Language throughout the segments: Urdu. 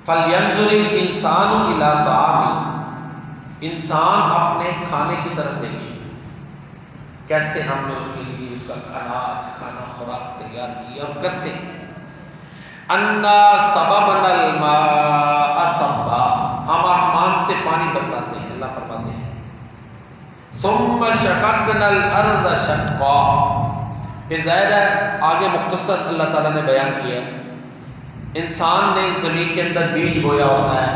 فَلْيَنْظُرِ الْإِنسَانُ إِلَىٰ طَعَامِهِ، انسان اپنے کھانے کی طرف دیکھے، کیسے ہم نے اس کے لیے اس کا اناج کھانا خوراک تیار کیا اور کرتے ہیں۔ أَنَّا صَبَبْنَا الْمَاءَ صَبًّا، ہم آسمان سے پانی برساتے ہیں، اللہ فرماتے ہیں۔ ثُمَّ شَقَقْنَا الْأَرْضَ شَقًّا، پھر ظاہر ہے آگے مختصر اللہ تعالیٰ نے بیان کیا، انسان نے زمین کے اندر بیج بویا ہوتا ہے،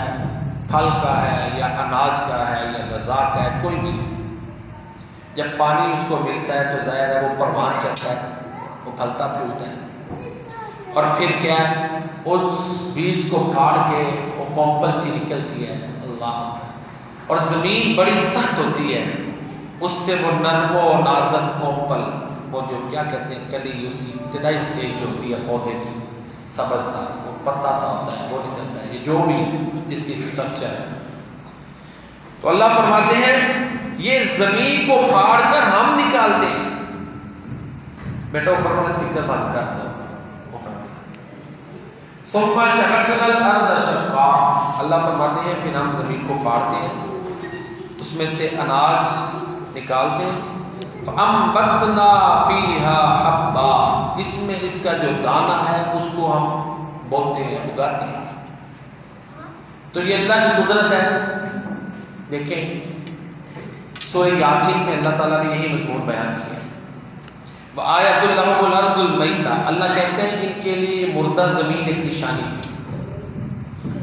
پھل کا ہے یا اناج کا ہے یا غذا کا ہے، کوئی بھی ہے، جب پانی اس کو ملتا ہے تو ظاہر ہے وہ پروان چڑھتا ہے، وہ پھلتا پھولتا ہے، اور پھر کیا ہے اس بیج کو پھاڑ کے وہ کومپل سی نکلتی ہے، اللہ، اور زمین بڑی سخت ہوتی ہے، اس سے وہ نرم و نازک کومپل، وہ جو کیا کہتے ہیں کلی، اس کی ابتدائی سٹیج ہوتی ہے پودے کی، سبز سا وہ پتا سا ہوتا ہے، وہ نکلتا ہے، یہ جو بھی اس کی سٹرکچر ہے۔ تو اللہ فرماتے ہیں یہ زمین کو پھاڑ کر ہم نکالتے ہیں۔ بیٹا اوپر والا اسپیکر بند کر دو، ثم شققنا الارض شقا، اللہ فرماتے ہیں پھر ہم زمین کو پھاڑتے ہیں، اس میں سے اناج نکالتے ہیں، فَأَنبَتْنَا فِيهَا حَبًّا، اس میں اس کا جو دانہ ہے اس کو ہم بوتے ہیں، اگاتے ہیں۔ تو یہ اللہ کی قدرت ہے۔ دیکھیں سورہ یاسین میں اللہ تعالیٰ نے یہی مضمون بیان کیا، وَآیَةٌ لَهُمُ الْأَرْضُ الْمَيْتَةُ، اللہ کہتے ہیں ان کے لیے مردہ زمین ایک نشانی ہے،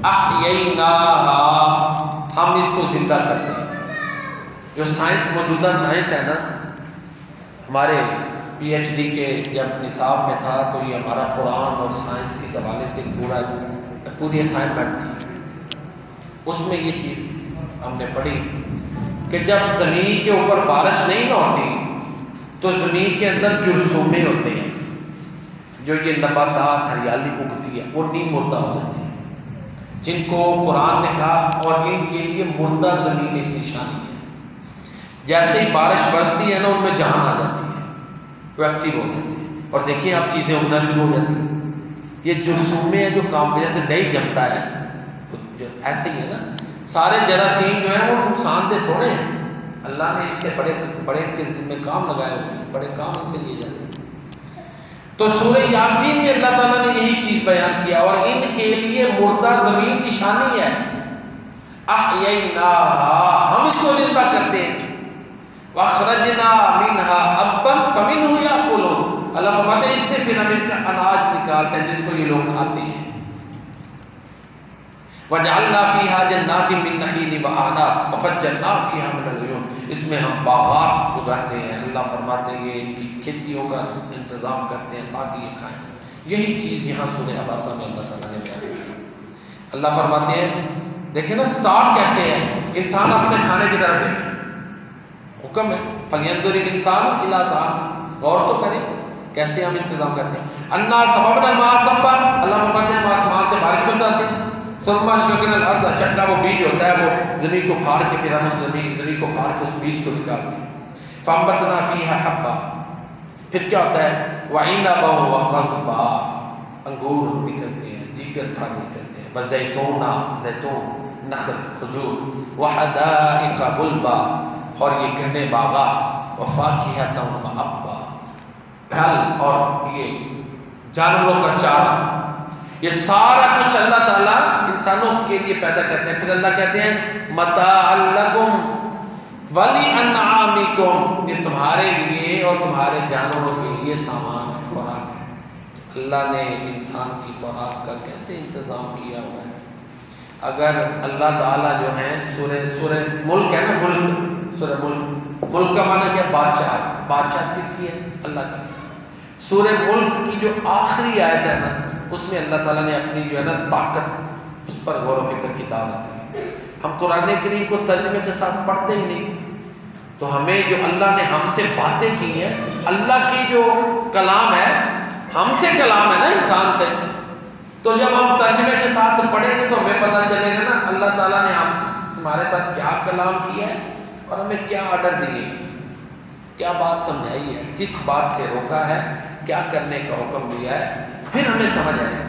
أَحْيَيْنَاهَا، ہم اس کو زندہ کرتے ہیں۔ جو سائنس، موجودہ سائنس ہے نا، ہمارے پی ایچ ڈی کے جب نصاب میں تھا تو یہ ہمارا قرآن اور سائنس اس حوالے سے پوری اسائنمنٹ تھی، اس میں یہ چیز ہم نے پڑھی کہ جب زمین کے اوپر بارش نہیں نہ ہوتی تو زمین کے اندر جرثومے ہوتے ہیں، جو یہ نباتات ہریالی اگتی ہے وہ نیم مردہ ہو جاتے ہیں، جن کو قرآن نے کہا اور ان کے لیے مردہ زمین ایک نشانی ہے۔ جیسے ہی بارش برستی ہے نا ان میں جان آ جاتی ہے، وہ ایکٹیو ہو جاتے ہیں، اور دیکھیں آپ چیزیں اگنا شروع ہو جاتی ہیں۔ یہ جرثومے ہیں جو کام جیسے دہی جمتا ہے، ایسے ہی ہے نا، سارے جراثیم جو ہیں وہ نقصان دہ تھوڑے ہیں، اللہ نے ان سے بڑے بڑے کے ذمہ کام لگائے ہوئے ہیں، بڑے کام ان سے لیے جاتے ہیں۔ تو سورہ یاسین میں اللہ تعالیٰ نے یہی چیز بیان کیا، اور ان کے لیے مردہ زمین نشانی ہے، احییناہا، ہم اس کو زندہ کرتے ہیں، واخرجنا منہا حبا فمنہ یاکلون، اللہ فرماتے ہیں اس سے پھر ہم ان کا اناج نکالتے ہیں جس کو یہ لوگ کھاتے ہیں۔ وجعلنا فیہا جنات من نخیل وأعناب وفجرنا فیہا من العیون، اس میں ہم باغات اگاتے ہیں، اللہ فرماتے ہیں یہ ان کی کھیتیوں کا انتظام کرتے ہیں تاکہ یہ کھائیں۔ یہی چیز یہاں سورہ عباسہ میں اللہ تعالیٰ نے بیان کی۔ اللہ فرماتے ہیں دیکھیں نا سٹارٹ کیسے ہے، انسان اپنے کھانے کی طرف دیکھے، حکم ہے فَلْيَنْظُرِ الْإِنسَانُ إِلَىٰ طَعَامِهِ، غور تو کریں کیسے ہم انتظام کرتے ہیں۔ اَنَّا صَبَبْنَا الْمَاءَ صَبًّا، اللہ فرماتے ہیں ہم آسمان سے بارش برساتے ہیں، ثُمَّ شَقَقْنَا الْأَرْضَ شَقًّا، وہ بیج ہوتا ہے وہ زمین کو پھاڑ کے پھر ہم اس زمین کو پھاڑ کے اس بیج کو نکالتے ہیں۔ فَأَنبَتْنَا فِيهَا حَبًّا، پھر کیا ہوتا ہے وَعِنَبًا وَقَضْبًا، انگور نکلتے ہیں، دیگر پھل نکلتے ہیں، وَزَيْتُونًا، زیتون، نخل، کھجور، وَحَدَائِقَ غُلْبًا، اور یہ گھنے باغات، وَفَاكِهَةً وَأَبًّا، پھل اور یہ جانوروں کا چارہ، یہ سارا کچھ اللہ تعالیٰ انسانوں کے لیے پیدا کرتے ہیں۔ پھر اللہ کہتے ہیں مَتَاعً لَكُمْ وَلِأَنْعَامِكُمْ، یہ تمہارے لیے اور تمہارے جانوروں کے لیے سامان ہے، خوراک ہے۔ اللہ نے انسان کی خوراک کا کیسے انتظام کیا ہوا ہے۔ اگر اللہ تعالیٰ جو ہیں سورہ ملک ہے نا، ملک، سورہ ملک کا معنی کیا؟ بادشاہ، بادشاہ کس کی ہے؟ اللہ کی۔ سورہ ملک کی جو آخری آیت ہے نا اس میں اللہ تعالیٰ نے اپنی جو ہے نا طاقت اس پر غور و فکر کی دعوت دی۔ ہم قرآن کریم کو ترجمے کے ساتھ پڑھتے ہی نہیں، تو ہمیں جو اللہ نے ہم سے باتیں کی ہیں، اللہ کی جو کلام ہے ہم سے کلام ہے نا انسان سے، تو جب ہم ترجمے کے ساتھ پڑھیں گے تو ہمیں پتہ چلے گا نا اللہ تعالیٰ نے ہمارے ساتھ کیا کلام کیا ہے اور ہمیں کیا آرڈر دیے، کیا بات سمجھائی ہے، کس بات سے روکا ہے، کیا کرنے کا حکم دیا ہے، پھر ہمیں سمجھ آئے۔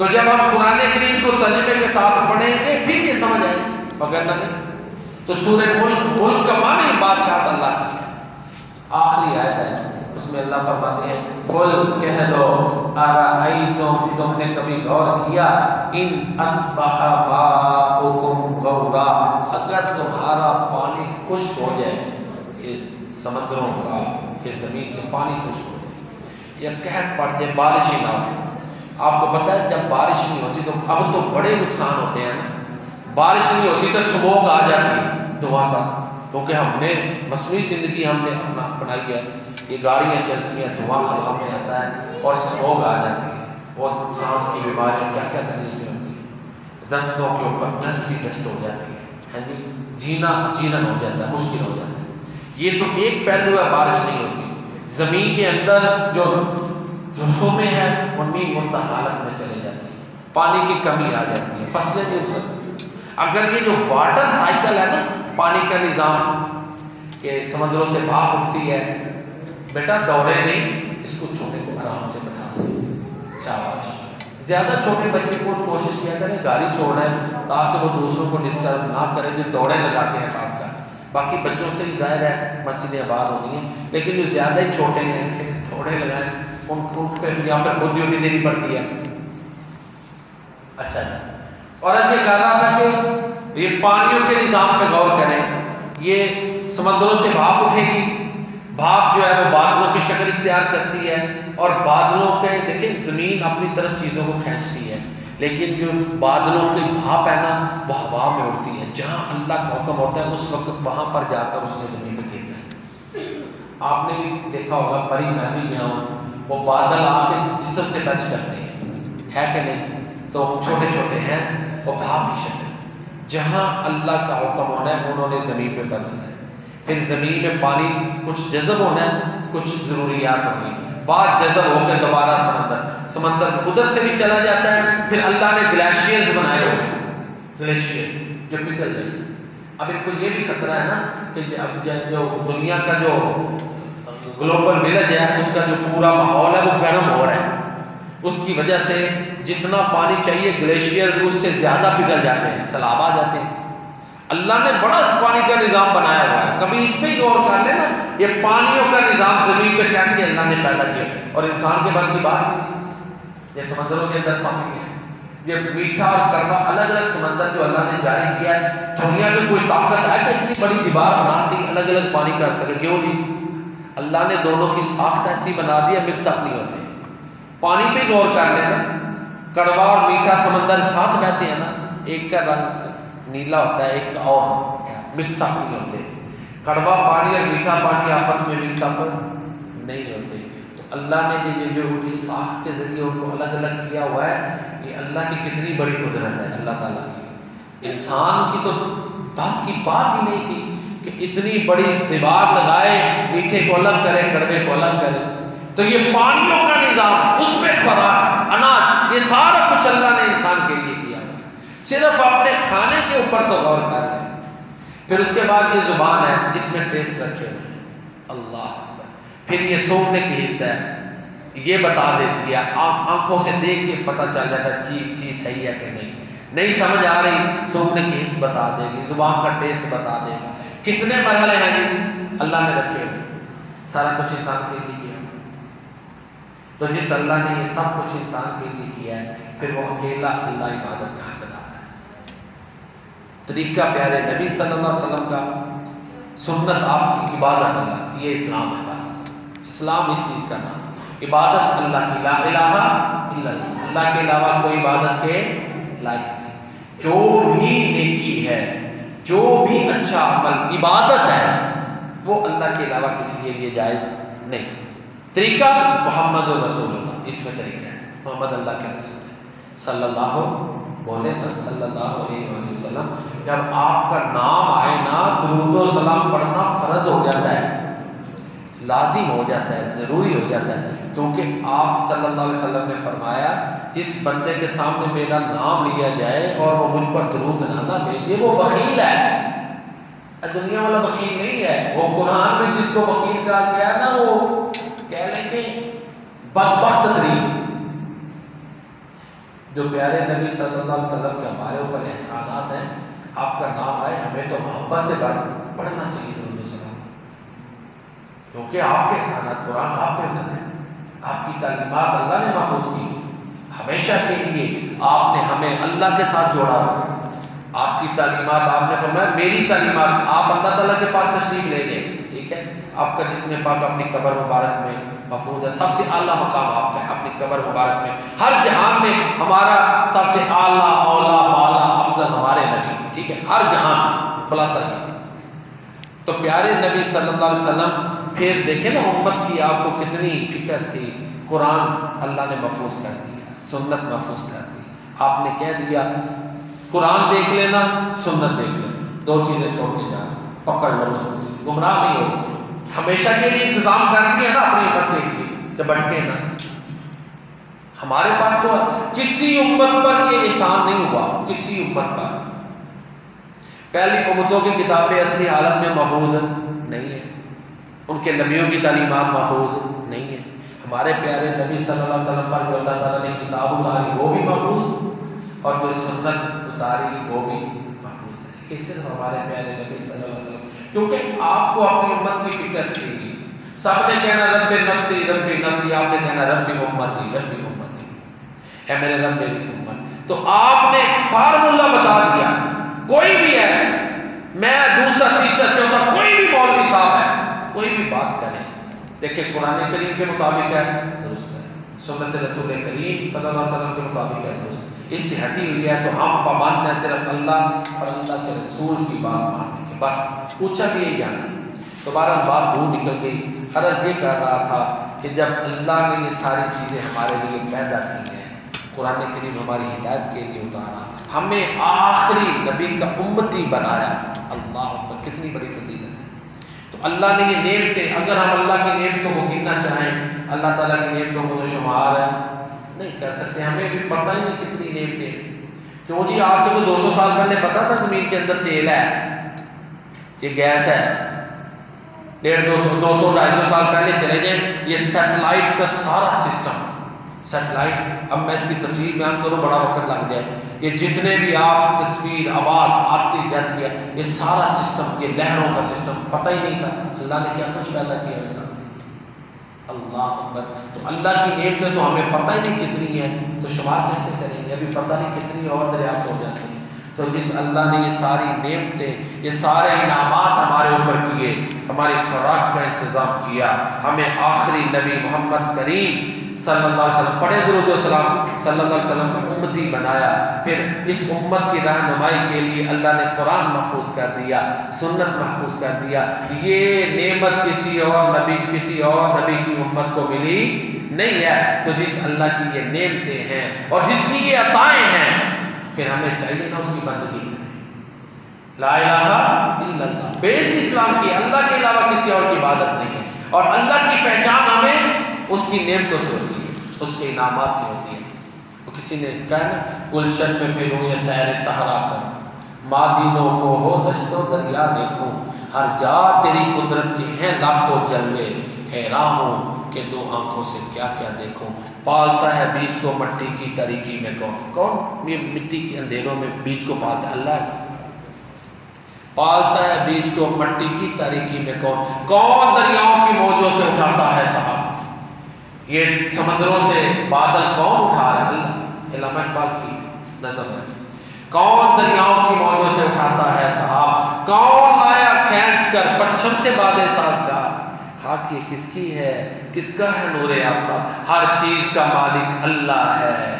تو جب ہم قرآن کریم کو ترجمے کے ساتھ پڑھیں گے پھر یہ سمجھ آئے، مگر نہیں تو سورہ ملک کا معنی بادشاہت اللہ کی ہے۔ آخری آیت ہے، اس میں اللہ فرماتے ہیں قل کہہ دو ارأیتم، تم نے کبھی غور کیا، ان اصبح ماؤکم غورا، اگر تمہارا پانی خشک ہو جائے، یہ سمندروں کا، یہ زمین سے پانی خشک ہو جائے یا قحط پڑ جائے، بارش ہی نہ ہو۔ آپ کو پتہ ہے جب بارش نہیں ہوتی تو اب تو بڑے نقصان ہوتے ہیں نا، بارش نہیں ہوتی تو سموگ آ جاتی ہے، دھواں سا، کیونکہ ہم نے مصنوعی زندگی ہم نے اپنائی ہے، یہ گاڑیاں چلتی ہیں، دھواں ہوا میں آتا ہے اور سموگ آ جاتی ہے، اور سانس کی بیماریاں کیا کیا تکلیفیں ہوتی ہیں، درختوں کے اوپر ڈسٹ ہی ڈسٹ ہو جاتی ہے جی، جینا ہو جاتا ہے، مشکل ہو جاتا ہے۔ یہ تو ایک پہلو ہے، بارش نہیں ہوتی، زمین کے اندر جو رسومیں ہیں وہ نیم مردہ حالت میں چلے جاتی ہیں، پانی کی کمی آ جاتی ہے، فصلیں نہیں اگ سکتی۔ اگر یہ جو واٹر سائیکل ہے نا، پانی کا نظام کہ سمندروں سے بھاپ اٹھتی ہے، بیٹا دوڑے نہیں، اس کو چھوٹے کو آرام سے بٹھا دیں، شاباش۔ زیادہ چھوٹے بچے کو کوشش کیا کریں گاڑی چھوڑنا ہے تاکہ وہ دوسروں کو ڈسٹرب نہ کریں، جو دوڑے لگاتے ہیں خاص کر، باقی بچوں سے ہی ظاہر ہے مسجدیں آباد ہونی ہیں، لیکن جو زیادہ ہی چھوٹے ہیں دوڑے لگائیں، ان پہ یہاں پہ خود ڈیوٹی دینی پڑتی ہے۔ اچھا جی، اور ایسے کہہ رہا تھا کہ یہ پانیوں کے نظام پہ غور کریں، یہ سمندروں سے بھاپ اٹھے گی، بھاپ جو ہے وہ بادلوں کی شکل اختیار کرتی ہے، اور بادلوں کے دیکھیں زمین اپنی طرف چیزوں کو کھینچتی ہے، لیکن جو بادلوں کی بھاپ ہے نا وہ ہوا میں اڑتی ہے، جہاں اللہ کا حکم ہوتا ہے اس وقت وہاں پر جا کر اس نے زمین پہ گرنا ہے۔ آپ نے بھی دیکھا ہوگا، پری میں بھی گیا ہوں، وہ بادل آ کے جسم سے ٹچ کرتے ہیں، ہے کہ نہیں؟ تو چھوٹے چھوٹے ہیں، وہ بھاپ کی شکل، جہاں اللہ کا حکم ہونا ہے انہوں نے زمین پہ برسنا ہے، پھر زمین میں پانی کچھ جذب ہونا ہے، کچھ ضروریات ہونی، بعد جذب ہو کے دوبارہ سمندر ادھر سے بھی چلا جاتا ہے، پھر اللہ نے گلیشیئرز بنائے ہوئے، گلیشیئرز جو پگھل رہے ہیں۔ اب ان کو یہ بھی خطرہ ہے نا کہ اب جو دنیا کا جو گلوبل ولیج ہے اس کا جو پورا ماحول ہے وہ گرم ہو رہا ہے، اس کی وجہ سے جتنا پانی چاہیے گلیشیئر اس سے زیادہ پگھل جاتے ہیں، سیلاب آ جاتے ہیں۔ اللہ نے بڑا پانی کا نظام بنایا ہوا ہے، کبھی اس پہ ہی غور کر لیں نا، یہ پانیوں کا نظام زمین پہ کیسے اللہ نے پیدا کیا، اور انسان کے بس کی بات نہیں۔ یہ سمندروں کے اندر پانی ہے، یہ میٹھا اور کڑوا الگ الگ سمندر جو اللہ نے جاری کیا ہے، دنیا میں کوئی طاقت ہے کہ اتنی بڑی دیوار بنا کے الگ الگ پانی کر سکے؟ کیوں نہیں؟ اللہ نے دونوں کی ساخت ایسی بنا دی ہے، مکس اپ نہیں ہوتے۔ پانی پہ غور کر لینا، کڑوا اور میٹھا سمندر ساتھ بہتے ہیں نا، ایک کا رنگ نیلا ہوتا ہے، ایک کا اور مکس اپ نہیں ہوتے، کڑوا پانی اور میٹھا پانی آپس میں مکس اپ نہیں ہوتے۔ تو اللہ نے جو ان کی ساخت کے ذریعے ان کو الگ الگ کیا ہوا ہے، یہ اللہ کی کتنی بڑی قدرت ہے اللہ تعالیٰ کی۔ انسان کی تو بس کی بات ہی نہیں تھی کہ اتنی بڑی دیوار لگائے، میٹھے کو الگ کرے، کڑوے کو الگ کرے۔ تو یہ پانیوں کا نظام، اس میں خوراک، اناج، یہ سارا کچھ اللہ نے انسان کے لیے کیا، صرف اپنے کھانے کے اوپر تو غور کر لیں۔ پھر اس کے بعد یہ زبان ہے، اس میں ٹیسٹ رکھے ہوئے ہیں، اللہ اکبر۔ پھر یہ سونگنے کی حصہ ہے، یہ بتا دیتی ہے، آنکھوں سے دیکھ کے پتہ چل جاتا ہے چیز صحیح ہے کہ نہیں سمجھ آ رہی، سونگنے کی حصہ بتا دے گی، زبان کا ٹیسٹ بتا دے گا۔ کتنے مرحلے ہیں جی اللہ نے رکھے ہوئے، سارا کچھ انسان کے لیے کیا۔ تو جس اللہ نے یہ سب کچھ انسان کے لیے کیا ہے، پھر وہ اکیلا اللہ عبادت کا حقدار ہے۔ طریقہ پیارے نبی صلی اللہ علیہ وسلم کا، سنت آپ کی، عبادت اللہ کی، یہ اسلام ہے۔ بس اسلام اس چیز کا نام، عبادت اللہ کی، لا الہ الا اللہ، اللہ کے علاوہ کوئی عبادت کے لائق نہیں۔ جو بھی نیکی ہے، جو بھی اچھا عمل عبادت ہے، وہ اللہ کے علاوہ کسی کے لیے جائز نہیں۔ طریقہ محمد رسول اللہ، اس میں طریقہ ہے، محمد اللہ کے رسول ہے صلی اللہ بولے نا صلی اللہ علیہ وآلہ وسلم۔ جب آپ کا نام آئے نا، درود و سلام پڑھنا فرض ہو جاتا ہے، لازم ہو جاتا ہے، ضروری ہو جاتا ہے، کیونکہ آپ صلی اللہ علیہ وسلم نے فرمایا جس بندے کے سامنے میرا نام لیا جائے اور وہ مجھ پر درود نہ بھیجے وہ بخیل ہے۔ دنیا والا بخیل نہیں ہے، وہ قرآن میں جس کو بخیل کہا گیا نا، وہ کہہ لیں کہ بدبخت ترین۔ جو پیارے نبی صلی اللہ علیہ وسلم کے ہمارے اوپر احسانات ہیں، آپ کا نام آئے ہمیں تو محبت سے پڑھنا چاہیے درود و سلام، کیونکہ آپ کے احسانات قرآن آپ پہ اترے ہیں، آپ کی تعلیمات اللہ نے محفوظ کی، ہمیشہ کے لیے آپ نے ہمیں اللہ کے ساتھ جوڑا ہوا ہے۔ آپ کی تعلیمات، آپ نے فرمایا میری تعلیمات، آپ اللہ تعالیٰ کے پاس تشریف لے گئے، ٹھیک ہے، آپ کا جسم پاک اپنی قبر مبارک میں محفوظ ہے، سب سے اعلیٰ مقام آپ کا ہے اپنی قبر مبارک میں، ہر جہان میں ہمارا سب سے اعلیٰ اولا بالا افضل ہمارے نبی، ٹھیک ہے، ہر جہان میں، خلاصہ یہ۔ تو پیارے نبی صلی اللہ علیہ وسلم، پھر دیکھیں نا امت کی آپ کو کتنی فکر تھی، قرآن اللہ نے محفوظ کر دیا، سنت محفوظ کر دی، آپ نے کہہ دیا قرآن دیکھ لینا، سنت دیکھ لینا، دو چیزیں چھوڑ کے جانا، پکڑ لو، گمراہ نہیں ہو، ہمیشہ کے لیے انتظام کر دیا نا اپنی امت کے لیے کہ بھٹکے نہ۔ ہمارے پاس تو کسی امت پر یہ احسان نہیں ہوا، کسی امت پر، پہلی امتوں کی کتابیں اصلی حالت میں محفوظ نہیں ہیں، ان کے نبیوں کی تعلیمات محفوظ نہیں ہیں، ہمارے پیارے نبی صلی اللہ علیہ وسلم پر جو اللہ تعالیٰ نے کتاب اتاری وہ بھی محفوظ، اور جو سنت اتاری وہ بھی محفوظ ہے، یہ صرف ہمارے پیارے نبی صلی اللہ علیہ وسلم، کیونکہ آپ کو اپنی امت کی فکر تھی، سب نے کہنا رب نفسی رب نفسی، آپ نے کہنا رب امتی رب امتی، ہے میرے رب میری امت، تو آپ نے فارمولہ بتا دیا، کوئی بھی ہے، میں دوسرا تیسرا چوتھا کوئی بھی مولوی صاحب ہے، کوئی بھی بات کرے، دیکھیں قرآن کریم کے مطابق ہے درست ہے، سنت رسول کریم صلی اللہ علیہ وسلم کے مطابق ہے درست، اس سے ہٹی ہوئی ہے تو ہم پابند ہیں صرف اللہ اور اللہ کے رسول کی بات ماننے کے، بس پوچھا بھی یہی جانا۔ تو بہرحال بات دور نکل گئی، عرض یہ کر رہا تھا کہ جب اللہ نے یہ ساری چیزیں ہمارے لیے پیدا کی ہیں، قرآن کریم ہماری ہدایت کے لیے اتارا، ہمیں آخری نبی کا امتی بنایا، اللہ اکبر، کتنی بڑی فضیلت ہے۔ تو اللہ نے یہ نعمتیں، اگر ہم اللہ کی نعمتوں کو گننا چاہیں، اللہ تعالیٰ کی نعمتوں کو تو شمار نہیں کر سکتے، ہمیں بھی پتہ ہی نہیں کتنی نعمتیں، کیوں جی آج سے تو 200 سال پہلے پتا تھا زمین کے اندر تیل ہے، یہ گیس ہے، 150 200 250 سال پہلے چلے جائیں، یہ سیٹلائٹ کا سارا سسٹم، سیٹلائٹ، اب میں اس کی تفصیل بیان کروں بڑا وقت لگ جائے، یہ جتنے بھی آپ تصویر آواز آتی جاتی ہے، یہ سارا سسٹم، یہ لہروں کا سسٹم، پتہ ہی نہیں تھا اللہ نے کیا کچھ پیدا کیا انسان، اللہ اکبر۔ تو اللہ کی نعمتیں تو ہمیں پتہ ہی نہیں کتنی ہے، تو شمار کیسے کریں گے، ابھی پتہ نہیں کتنی اور دریافت ہو جاتی ہیں۔ تو جس اللہ نے یہ ساری نعمتیں، یہ سارے انعامات ہمارے اوپر کیے، ہماری خوراک کا انتظام کیا، ہمیں آخری نبی محمد کریم صلی اللہ علیہ وسلم، پڑھے درود و سلام، صلی اللہ علیہ وسلم کا امتی بنایا، پھر اس امت کی رہنمائی کے لیے اللہ نے قرآن محفوظ کر دیا، سنت محفوظ کر دیا، یہ نعمت کسی اور نبی کی امت کو ملی نہیں ہے۔ تو جس اللہ کی یہ نعمتیں ہیں اور جس کی یہ عطائیں ہیں، پھر ہمیں چاہیے نا اس کی بندگی کریں، لا الہ الا اللہ، بیس اسلام کی اللہ کے علاوہ کسی اور کی عبادت نہیں ہے، اور اللہ کی پہچان ہمیں اس کی نعمتوں سے ہوتی ہے، اس کے انعامات سے ہوتی ہے۔ تو کسی نے کہا نا گلشن میں پھروں یا سیر صحرا کروں، مادینوں کو ہو دشت و دریا دیکھوں، ہر جا تیری قدرت کی ہیں لاکھوں جلوے، حیران ہوں کہ دو آنکھوں سے کیا کیا دیکھوں، پالتا ہے بیج کو مٹی کی تاریکی میں کون مٹی کے اندھیروں میں بیج کو پالتا ہے، اللہ ہے، پالتا ہے بیج کو مٹی کی تاریکی میں کون دریاؤں کی موجوں سے اٹھاتا ہے صاحب، یہ سمندروں سے بادل کون اٹھا رہا ہے، اللہ، علامہ اقبال کی نظم ہے، کون دریاؤں کی موجوں سے اٹھاتا ہے صاحب، کون لایا کھینچ کر پچھم سے بادے سازگار، خاک یہ کس کی ہے، کس کا ہے نور آفتاب، ہر چیز کا مالک اللہ ہے،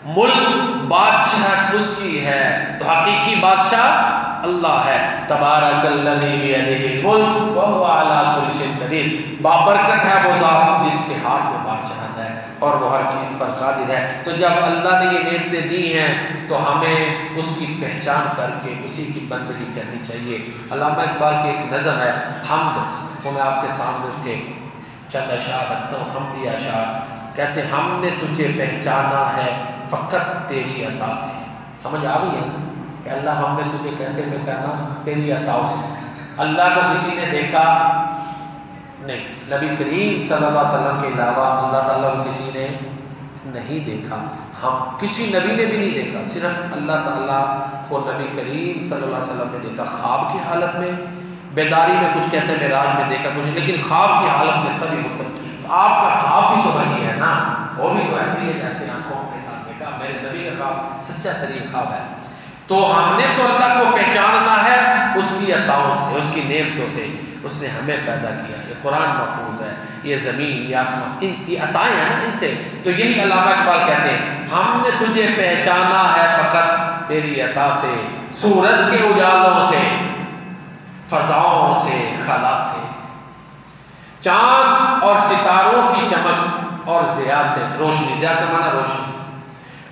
ملک بادشاہت اس کی ہے، تو حقیقی بادشاہ اللہ ہے، تبارک الذی بیدہ الملک وہو علی کل شیء قدیر، بابرکت ہے وہ ذات جس کے ہاتھ میں بادشاہت ہے اور وہ ہر چیز پر قادر ہے۔ تو جب اللہ نے یہ نعمتیں دی ہیں تو ہمیں اس کی پہچان کر کے اسی کی بندگی کرنی چاہیے۔ علامہ اقبال کی ایک نظم ہے حمد، تو میں آپ کے سامنے اس کے چند اشعار رکھتا ہوں، حمدی اشعار، کہتے ہیں ہم نے تجھے پہچانا ہے فقط تیری عطا سے، سمجھ آ گئی ہے کہ اللہ ہم نے تجھے کیسے پہچانا، تیری عطاؤں سے، اللہ کو کسی نے دیکھا نہیں، نبی کریم صلی اللہ علیہ وسلم کے علاوہ اللہ تعالیٰ کو کسی نے نہیں دیکھا، ہم کسی نبی نے بھی نہیں دیکھا، صرف اللہ تعالیٰ کو نبی کریم صلی اللہ علیہ وسلم نے دیکھا خواب کی حالت میں، بیداری میں کچھ کہتے ہیں معراج میں دیکھا کچھ، لیکن خواب کی حالت میں سبھی مختلف۔ آپ کا خواب بھی تو وہی ہے نا، وہ بھی تو ایسی ہے جیسے آنکھوں کے ساتھ دیکھا، میرے نبی کا خواب سچا ترین خواب ہے۔ تو ہم نے تو اللہ کو پہچاننا ہے اس کی عطاؤں سے، اس کی نعمتوں سے، اس نے ہمیں پیدا کیا، یہ قرآن محفوظ ہے، یہ زمین، یہ آسمان، یہ عطائیں ہیں نا ان سے۔ تو یہی علامہ اقبال کہتے ہیں ہم نے تجھے پہچانا ہے فقط تیری عطا سے، سورج کے اجالوں سے، فضاؤں سے، خلا سے، چاند اور ستاروں کی چمک اور ضیاء سے، روشنی، ضیاء کا معنی روشنی،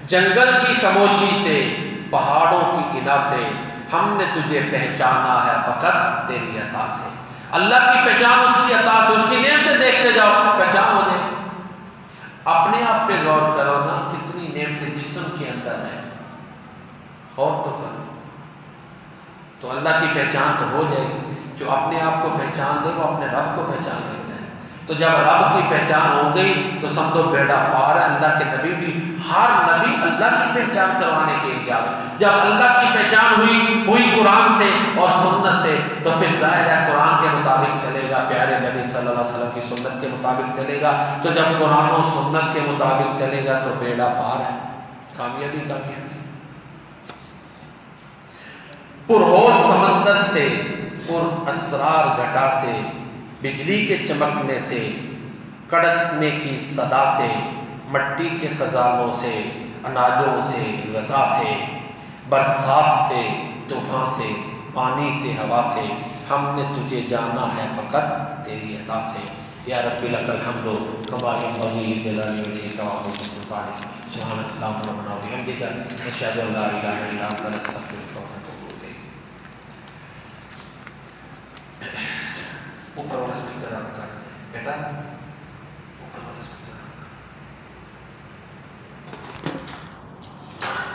جنگل کی خاموشی سے، پہاڑوں کی انا سے، ہم نے تجھے پہچانا ہے فقط تیری عطا سے۔ اللہ کی پہچان اس کی عطا سے، اس کی نعمتیں دیکھتے جاؤ، پہچان ہو جائے۔ اپنے آپ پہ غور کرو نا، کتنی نعمتیں جسم کے اندر ہیں، غور تو کرو، تو اللہ کی پہچان تو ہو جائے گی۔ جو اپنے آپ کو پہچان لے وہ اپنے رب کو پہچان لیتا ہے۔ تو جب رب کی پہچان ہو گئی تو سمجھو بیڑا پار ہے۔ اللہ کے نبی بھی، ہر نبی اللہ کی پہچان کروانے کے لیے آ گئے۔ جب اللہ کی پہچان ہوئی قرآن سے اور سنت سے، تو پھر ظاہر ہے قرآن کے مطابق چلے گا، پیارے نبی صلی اللہ علیہ وسلم کی سنت کے مطابق چلے گا۔ تو جب قرآن و سنت کے مطابق چلے گا تو بیڑا پار ہے، کامیابی کامیابی۔ پرہول سمندر سے، پر اسرار گھٹا سے، بجلی کے چمکنے سے، کڑکنے کی صدا سے، مٹی کے خزانوں سے، اناجوں سے، غذا سے، برسات سے، طوفان سے، پانی سے، ہوا سے، ہم نے تجھے جانا ہے فقط تیری عطا سے۔ یا رب لک الحمد کما ينبغي لجلال وجهك وعظیم سلطانک، سبحانک اللہم ربنا وبحمدک، نشہد ان لا الہ الا انت، نستغفرک ونتوب الیک۔ اوپر والا اسپیکر آپ کر دیں بیٹا، اوپر والا اسپیکر آپ کر۔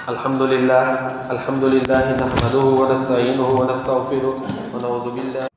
الحمدللہ نحمدہ ونستعینہ ونستغفرہ ونعوذ باللہ